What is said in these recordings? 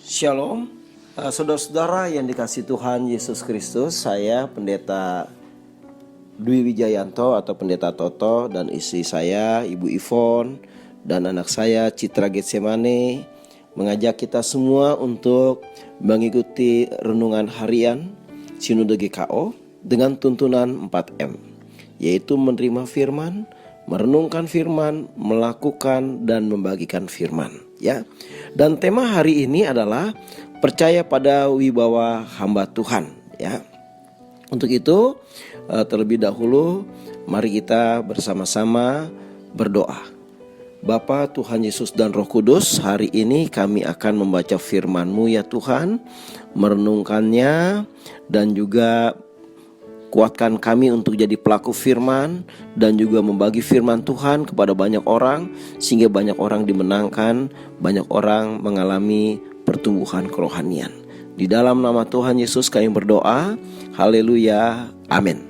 Shalom, saudara-saudara yang dikasihi Tuhan Yesus Kristus. Saya Pendeta Dwi Wijayanto atau Pendeta Toto, dan istri saya Ibu Ivon dan anak saya Citra Getsemane mengajak kita semua untuk mengikuti renungan harian Sinode GKO dengan tuntunan 4M, yaitu menerima firman, merenungkan firman, melakukan dan membagikan firman, ya. Dan tema hari ini adalah percaya pada wibawa hamba Tuhan, ya. Untuk itu, terlebih dahulu mari kita bersama-sama berdoa. Bapa, Tuhan Yesus dan Roh Kudus, hari ini kami akan membaca firman-Mu ya Tuhan, merenungkannya dan juga kuatkan kami untuk jadi pelaku firman dan juga membagi firman Tuhan kepada banyak orang, sehingga banyak orang dimenangkan, banyak orang mengalami pertumbuhan kerohanian. Di dalam nama Tuhan Yesus kami berdoa, haleluya, amin.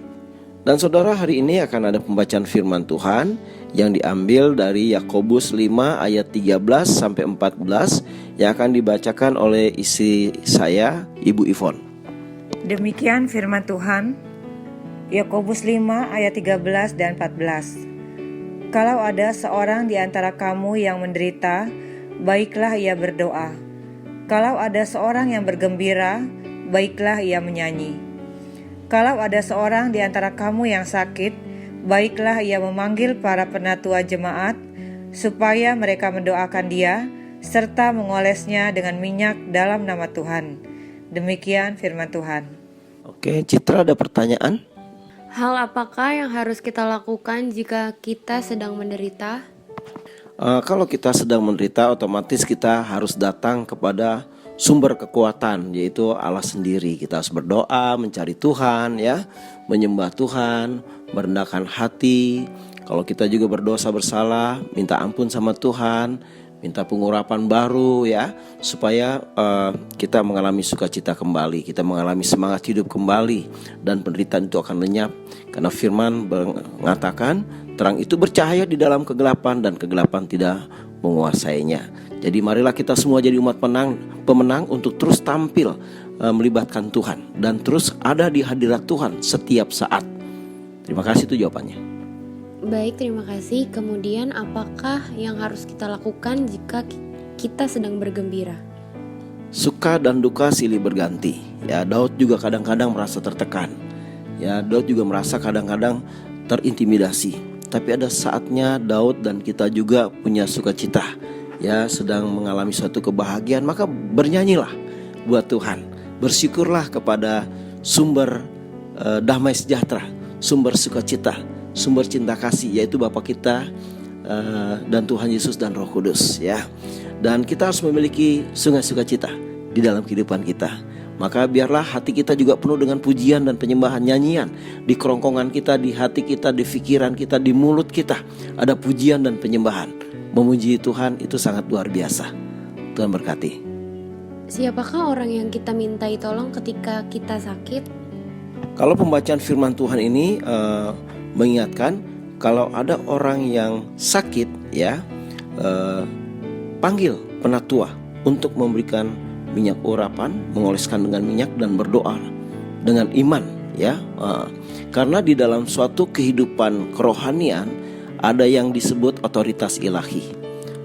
Dan saudara, hari ini akan ada pembacaan firman Tuhan yang diambil dari Yakobus 5 ayat 13 sampai 14 yang akan dibacakan oleh istri saya, Ibu Ivon. Demikian firman Tuhan, Yakobus 5 ayat 13 dan 14. Kalau ada seorang di antara kamu yang menderita, baiklah ia berdoa. Kalau ada seorang yang bergembira, baiklah ia menyanyi. Kalau ada seorang di antara kamu yang sakit, baiklah ia memanggil para penatua jemaat, supaya mereka mendoakan dia, serta mengolesnya dengan minyak dalam nama Tuhan. Demikian firman Tuhan. Oke, Citra, ada pertanyaan? Hal apakah yang harus kita lakukan jika kita sedang menderita? Kalau kita sedang menderita, otomatis kita harus datang kepada sumber kekuatan, yaitu Allah sendiri. Kita harus berdoa, mencari Tuhan, ya, menyembah Tuhan, merendahkan hati. Kalau kita juga berdosa bersalah, minta ampun sama Tuhan, minta pengurapan baru, ya, supaya kita mengalami sukacita kembali, kita mengalami semangat hidup kembali, dan penderitaan itu akan lenyap. Karena firman mengatakan terang itu bercahaya di dalam kegelapan, dan kegelapan tidak menguasainya. Jadi marilah kita semua jadi umat pemenang untuk terus tampil melibatkan Tuhan dan terus ada di hadirat Tuhan setiap saat. Terima kasih, itu jawabannya. Baik, terima kasih. Kemudian apakah yang harus kita lakukan jika kita sedang bergembira? Suka dan duka silih berganti. Ya, Daud juga kadang-kadang merasa tertekan. Ya, Daud juga merasa kadang-kadang terintimidasi. Tapi ada saatnya Daud dan kita juga punya sukacita. Ya, sedang mengalami suatu kebahagiaan, maka bernyanyilah buat Tuhan. Bersyukurlah kepada sumber damai sejahtera, sumber sukacita, sumber cinta kasih, yaitu Bapa kita dan Tuhan Yesus dan Roh Kudus, ya. Dan kita harus memiliki sungai sukacita di dalam kehidupan kita. Maka biarlah hati kita juga penuh dengan pujian dan penyembahan, nyanyian. Di kerongkongan kita, di hati kita, di pikiran kita, di mulut kita ada pujian dan penyembahan. Memuji Tuhan itu sangat luar biasa. Tuhan berkati. Siapakah orang yang kita mintai tolong ketika kita sakit? Kalau pembacaan firman Tuhan ini mengingatkan, kalau ada orang yang sakit, ya, panggil penatua untuk memberikan minyak urapan, mengoleskan dengan minyak dan berdoa dengan iman, ya. Karena di dalam suatu kehidupan kerohanian ada yang disebut otoritas ilahi.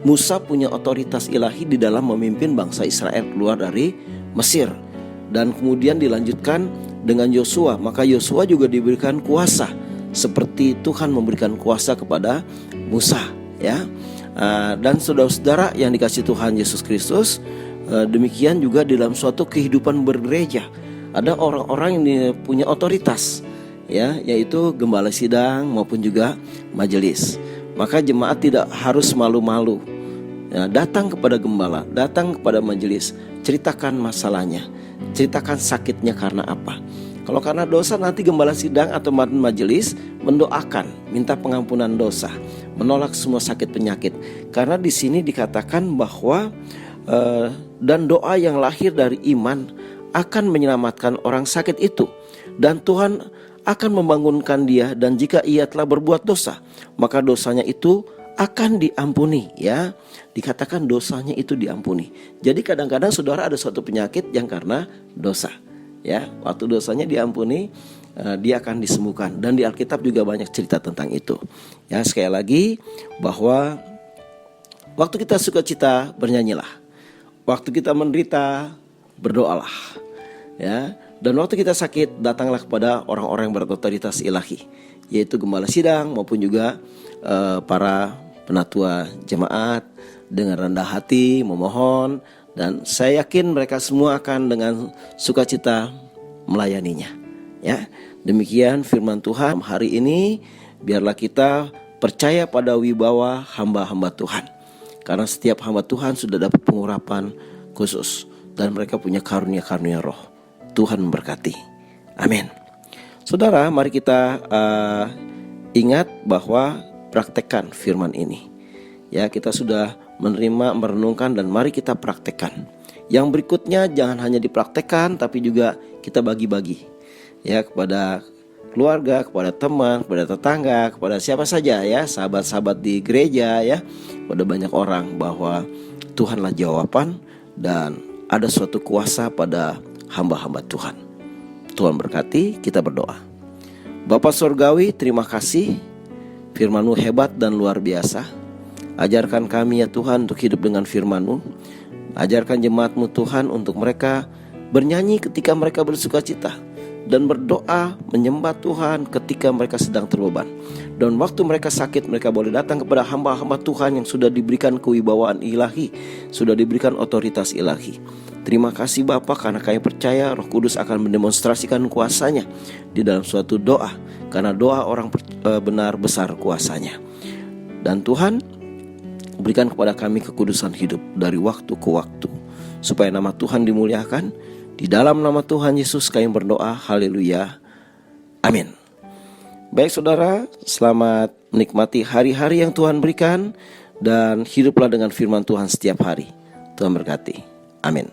Musa punya otoritas ilahi di dalam memimpin bangsa Israel keluar dari Mesir, dan kemudian dilanjutkan dengan Yosua. Maka Yosua juga diberikan kuasa seperti Tuhan memberikan kuasa kepada Musa, ya. Dan saudara-saudara yang dikasihi Tuhan Yesus Kristus, demikian juga dalam suatu kehidupan bergereja ada orang-orang yang punya otoritas, ya, yaitu gembala sidang maupun juga majelis. Maka jemaat tidak harus malu-malu, ya, datang kepada gembala, datang kepada majelis, ceritakan masalahnya, ceritakan sakitnya karena apa. Kalau karena dosa, nanti gembala sidang atau majelis mendoakan, minta pengampunan dosa, menolak semua sakit penyakit. Karena di sini dikatakan bahwa dan doa yang lahir dari iman akan menyelamatkan orang sakit itu, dan Tuhan akan membangunkan dia. Dan jika ia telah berbuat dosa, maka dosanya itu akan diampuni, ya. Dikatakan dosanya itu diampuni. Jadi kadang-kadang saudara ada suatu penyakit yang karena dosa, ya. Waktu dosanya diampuni, dia akan disembuhkan. Dan di Alkitab juga banyak cerita tentang itu. Ya, sekali lagi bahwa waktu kita sukacita bernyanyilah, waktu kita menderita berdoalah, ya. Dan waktu kita sakit datanglah kepada orang-orang yang berotoritas ilahi, yaitu gembala sidang maupun juga para penatua jemaat dengan rendah hati memohon, dan saya yakin mereka semua akan dengan sukacita melayaninya, ya. Demikian firman Tuhan hari ini. Biarlah kita percaya pada wibawa hamba-hamba Tuhan, karena setiap hamba Tuhan sudah dapat pengurapan khusus dan mereka punya karunia-karunia roh. Tuhan memberkati. Amin. Saudara, mari kita ingat bahwa praktekkan firman ini. Ya, kita sudah menerima, merenungkan, dan mari kita praktekkan. Yang berikutnya jangan hanya dipraktekkan, tapi juga kita bagi-bagi, ya, kepada keluarga, kepada teman, kepada tetangga, kepada siapa saja, ya, sahabat-sahabat di gereja, ya, pada banyak orang, bahwa Tuhanlah jawaban dan ada suatu kuasa pada hamba-hamba Tuhan. Tuhan berkati. Kita berdoa. Bapa Surgawi, terima kasih, firman-Mu hebat dan luar biasa. Ajarkan kami ya Tuhan untuk hidup dengan firman-Mu. Ajarkan jemaat-Mu Tuhan untuk mereka bernyanyi ketika mereka bersukacita, dan berdoa menyembah Tuhan ketika mereka sedang terbeban. Dan waktu mereka sakit, mereka boleh datang kepada hamba-hamba Tuhan yang sudah diberikan kewibawaan ilahi, sudah diberikan otoritas ilahi. Terima kasih Bapa, karena kami percaya Roh Kudus akan mendemonstrasikan kuasanya di dalam suatu doa, karena doa orang benar besar kuasanya. Dan Tuhan, berikan kepada kami kekudusan hidup dari waktu ke waktu, supaya nama Tuhan dimuliakan. Di dalam nama Tuhan Yesus kami berdoa, haleluya, amin. Baik saudara, selamat menikmati hari-hari yang Tuhan berikan, dan hiduplah dengan firman Tuhan setiap hari. Tuhan berkati, amin.